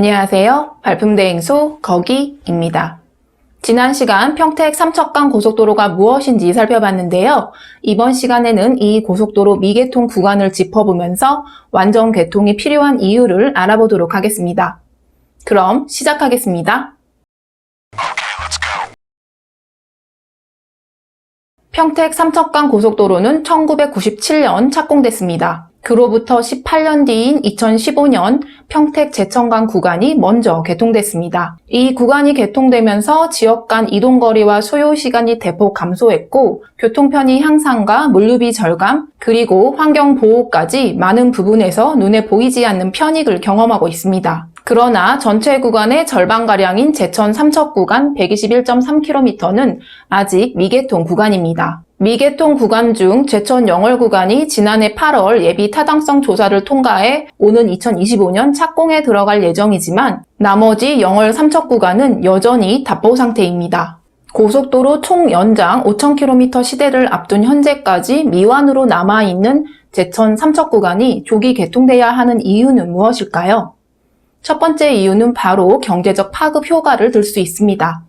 안녕하세요. 발품대행소 거기입니다. 지난 시간 평택 삼척간 고속도로가 무엇인지 살펴봤는데요. 이번 시간에는 이 고속도로 미개통 구간을 짚어보면서 완전 개통이 필요한 이유를 알아보도록 하겠습니다. 그럼 시작하겠습니다. 평택 삼척간 고속도로는 1997년 착공됐습니다. 그로부터 18년 뒤인 2015년 평택 제천간 구간이 먼저 개통됐습니다. 이 구간이 개통되면서 지역 간 이동거리와 소요시간이 대폭 감소했고 교통편의 향상과 물류비 절감, 그리고 환경보호까지 많은 부분에서 눈에 보이지 않는 편익을 경험하고 있습니다. 그러나 전체 구간의 절반가량인 제천 삼척 구간 121.3km는 아직 미개통 구간입니다. 미개통 구간 중 제천 영월 구간이 지난해 8월 예비 타당성 조사를 통과해 오는 2025년 착공에 들어갈 예정이지만 나머지 영월 삼척 구간은 여전히 답보 상태입니다. 고속도로 총 연장 5,000km 시대를 앞둔 현재까지 미완으로 남아있는 제천 삼척 구간이 조기 개통돼야 하는 이유는 무엇일까요? 첫 번째 이유는 바로 경제적 파급 효과를 들 수 있습니다.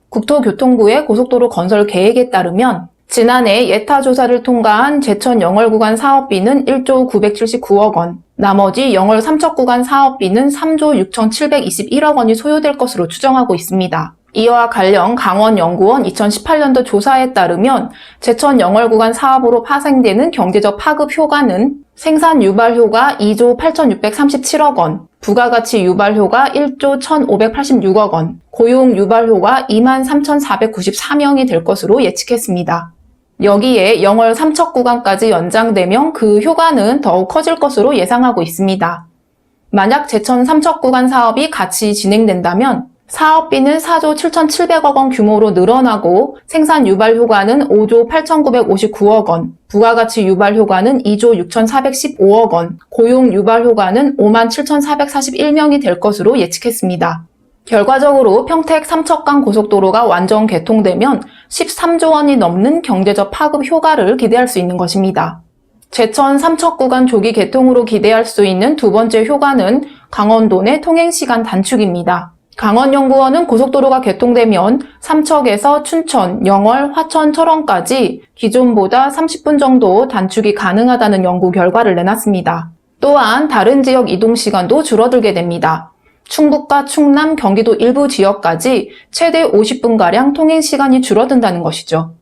국토교통부의 고속도로 건설 계획에 따르면 지난해 예타 조사를 통과한 제천 영월 구간 사업비는 1조 979억 원, 나머지 영월 삼척 구간 사업비는 3조 6,721억 원이 소요될 것으로 추정하고 있습니다. 이와 관련 강원연구원 2018년도 조사에 따르면 제천 영월 구간 사업으로 파생되는 경제적 파급 효과는 생산 유발 효과 2조 8,637억 원, 부가가치 유발 효과 1조 1,586억 원, 고용 유발 효과 23,494명이 될 것으로 예측했습니다. 여기에 영월 삼척 구간까지 연장되면 그 효과는 더욱 커질 것으로 예상하고 있습니다. 만약 제천 삼척 구간 사업이 같이 진행된다면 사업비는 4조 7,700억 원 규모로 늘어나고 생산 유발 효과는 5조 8,959억 원, 부가가치 유발 효과는 2조 6,415억 원, 고용 유발 효과는 57,441명이 될 것으로 예측했습니다. 결과적으로 평택 삼척간 고속도로가 완전 개통되면 13조 원이 넘는 경제적 파급 효과를 기대할 수 있는 것입니다. 제천 삼척 구간 조기 개통으로 기대할 수 있는 두 번째 효과는 강원도 내 통행시간 단축입니다. 강원연구원은 고속도로가 개통되면 삼척에서 춘천, 영월, 화천, 철원까지 기존보다 30분 정도 단축이 가능하다는 연구 결과를 내놨습니다. 또한 다른 지역 이동시간도 줄어들게 됩니다. 충북과 충남, 경기도 일부 지역까지 최대 50분가량 통행시간이 줄어든다는 것이죠.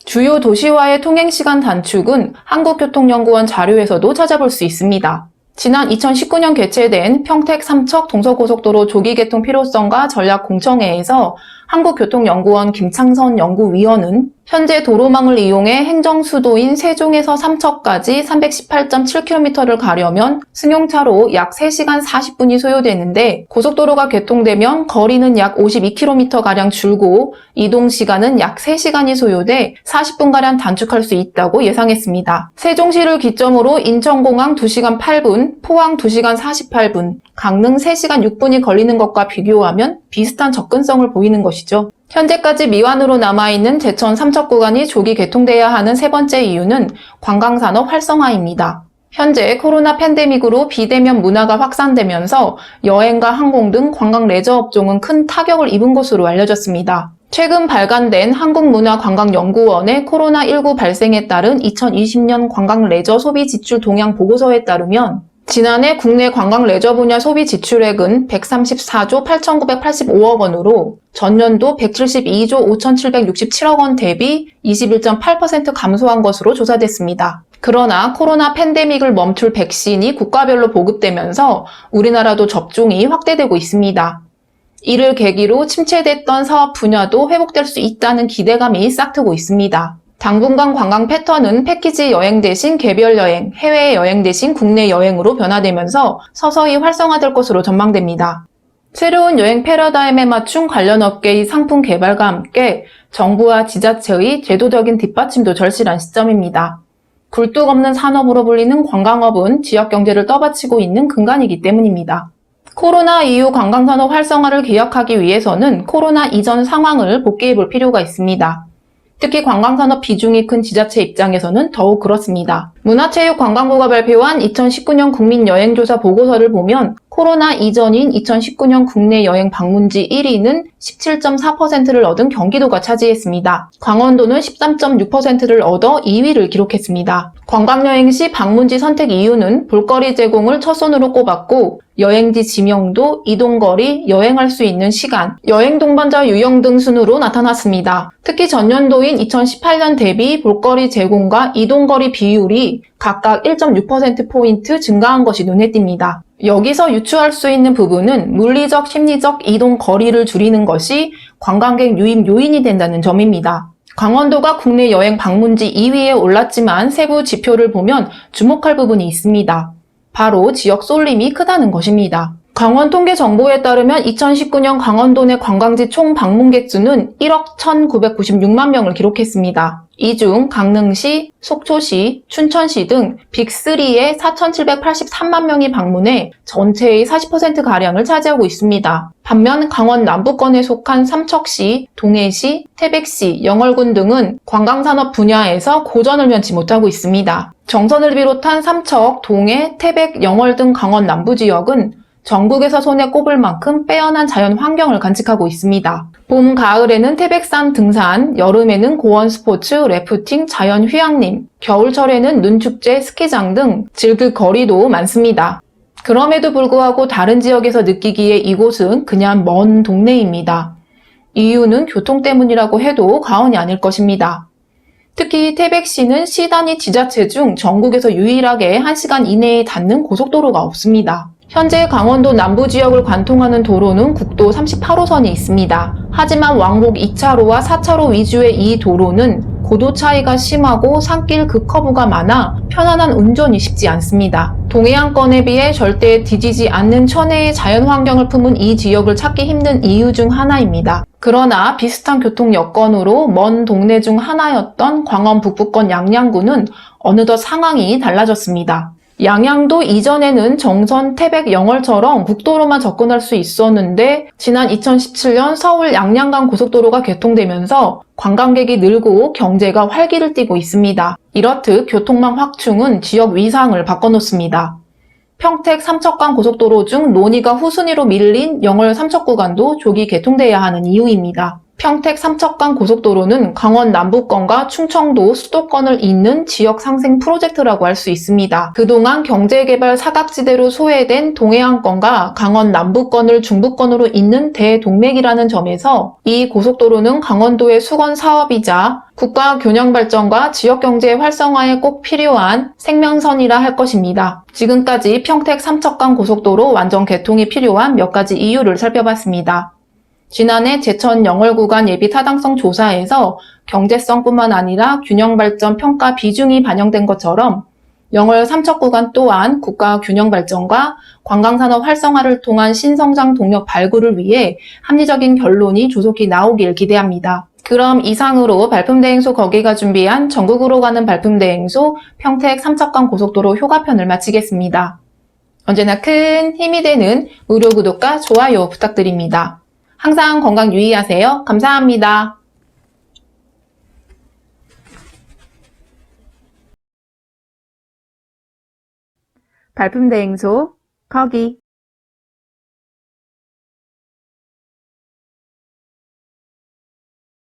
주요 도시와의 통행시간 단축은 한국교통연구원 자료에서도 찾아볼 수 있습니다. 지난 2019년 개최된 평택 삼척 동서고속도로 조기 개통 필요성과 전략 공청회에서 한국교통연구원 김창선 연구위원은 현재 도로망을 이용해 행정수도인 세종에서 삼척까지 318.7km를 가려면 승용차로 약 3시간 40분이 소요되는데 고속도로가 개통되면 거리는 약 52km가량 줄고 이동시간은 약 3시간이 소요돼 40분가량 단축할 수 있다고 예상했습니다. 세종시를 기점으로 인천공항 2시간 8분, 포항 2시간 48분, 강릉 3시간 6분이 걸리는 것과 비교하면 비슷한 접근성을 보이는 것이죠. 현재까지 미완으로 남아있는 제천 삼척 구간이 조기 개통돼야 하는 세 번째 이유는 관광산업 활성화입니다. 현재 코로나 팬데믹으로 비대면 문화가 확산되면서 여행과 항공 등 관광 레저 업종은 큰 타격을 입은 것으로 알려졌습니다. 최근 발간된 한국문화관광연구원의 코로나19 발생에 따른 2020년 관광 레저 소비 지출 동향 보고서에 따르면 지난해 국내 관광 레저 분야 소비 지출액은 134조 8,985억 원으로 전년도 172조 5,767억 원 대비 21.8% 감소한 것으로 조사됐습니다. 그러나 코로나 팬데믹을 멈출 백신이 국가별로 보급되면서 우리나라도 접종이 확대되고 있습니다. 이를 계기로 침체됐던 사업 분야도 회복될 수 있다는 기대감이 싹트고 있습니다. 당분간 관광 패턴은 패키지 여행 대신 개별 여행, 해외 여행 대신 국내 여행으로 변화되면서 서서히 활성화될 것으로 전망됩니다. 새로운 여행 패러다임에 맞춘 관련 업계의 상품 개발과 함께 정부와 지자체의 제도적인 뒷받침도 절실한 시점입니다. 굴뚝 없는 산업으로 불리는 관광업은 지역 경제를 떠받치고 있는 근간이기 때문입니다. 코로나 이후 관광산업 활성화를 기약하기 위해서는 코로나 이전 상황을 복귀해 볼 필요가 있습니다. 특히 관광산업 비중이 큰 지자체 입장에서는 더욱 그렇습니다. 문화체육관광부가 발표한 2019년 국민여행조사 보고서를 보면 코로나 이전인 2019년 국내 여행 방문지 1위는 17.4%를 얻은 경기도가 차지했습니다. 강원도는 13.6%를 얻어 2위를 기록했습니다. 관광여행 시 방문지 선택 이유는 볼거리 제공을 첫손으로 꼽았고 여행지 지명도, 이동거리, 여행할 수 있는 시간, 여행 동반자 유형 등 순으로 나타났습니다. 특히 전년도인 2018년 대비 볼거리 제공과 이동거리 비율이 각각 1.6%포인트 증가한 것이 눈에 띕니다. 여기서 유추할 수 있는 부분은 물리적, 심리적 이동 거리를 줄이는 것이 관광객 유입 요인이 된다는 점입니다. 강원도가 국내 여행 방문지 2위에 올랐지만 세부 지표를 보면 주목할 부분이 있습니다. 바로 지역 쏠림이 크다는 것입니다. 강원 통계 정보에 따르면 2019년 강원도 내 관광지 총 방문객 수는 1억 1,996만 명을 기록했습니다. 이 중 강릉시, 속초시, 춘천시 등 빅3에 4,783만 명이 방문해 전체의 40%가량을 차지하고 있습니다. 반면 강원 남부권에 속한 삼척시, 동해시, 태백시, 영월군 등은 관광산업 분야에서 고전을 면치 못하고 있습니다. 정선을 비롯한 삼척, 동해, 태백, 영월 등 강원 남부 지역은 전국에서 손에 꼽을 만큼 빼어난 자연 환경을 간직하고 있습니다. 봄, 가을에는 태백산 등산, 여름에는 고원 스포츠, 래프팅, 자연 휴양림, 겨울철에는 눈축제, 스키장 등 즐길 거리도 많습니다. 그럼에도 불구하고 다른 지역에서 느끼기에 이곳은 그냥 먼 동네입니다. 이유는 교통 때문이라고 해도 과언이 아닐 것입니다. 특히 태백시는 시 단위 지자체 중 전국에서 유일하게 1시간 이내에 닿는 고속도로가 없습니다. 현재 강원도 남부 지역을 관통하는 도로는 국도 38호선이 있습니다. 하지만 왕복 2차로와 4차로 위주의 이 도로는 고도 차이가 심하고 산길 급커브가 많아 편안한 운전이 쉽지 않습니다. 동해안권에 비해 절대 뒤지지 않는 천혜의 자연 환경을 품은 이 지역을 찾기 힘든 이유 중 하나입니다. 그러나 비슷한 교통 여건으로 먼 동네 중 하나였던 광원 북부권 양양구는 어느덧 상황이 달라졌습니다. 양양도 이전에는 정선, 태백, 영월처럼 국도로만 접근할 수 있었는데 지난 2017년 서울 양양간 고속도로가 개통되면서 관광객이 늘고 경제가 활기를 띠고 있습니다. 이렇듯 교통망 확충은 지역 위상을 바꿔놓습니다. 평택 삼척간 고속도로 중 논의가 후순위로 밀린 영월 삼척 구간도 조기 개통돼야 하는 이유입니다. 평택 삼척간 고속도로는 강원 남부권과 충청도 수도권을 잇는 지역 상생 프로젝트라고 할 수 있습니다. 그동안 경제개발 사각지대로 소외된 동해안권과 강원 남부권을 중부권으로 잇는 대동맥이라는 점에서 이 고속도로는 강원도의 수건 사업이자 국가 균형 발전과 지역 경제 활성화에 꼭 필요한 생명선이라 할 것입니다. 지금까지 평택 삼척간 고속도로 완전 개통이 필요한 몇 가지 이유를 살펴봤습니다. 지난해 제천 영월 구간 예비 타당성 조사에서 경제성뿐만 아니라 균형 발전 평가 비중이 반영된 것처럼 영월 삼척 구간 또한 국가 균형 발전과 관광산업 활성화를 통한 신성장 동력 발굴을 위해 합리적인 결론이 조속히 나오길 기대합니다. 그럼 이상으로 발품대행소 거기가 준비한 전국으로 가는 발품대행소 평택 삼척간 고속도로 효과편을 마치겠습니다. 언제나 큰 힘이 되는 무료 구독과 좋아요 부탁드립니다. 항상 건강 유의하세요. 감사합니다. 발품대행소 거기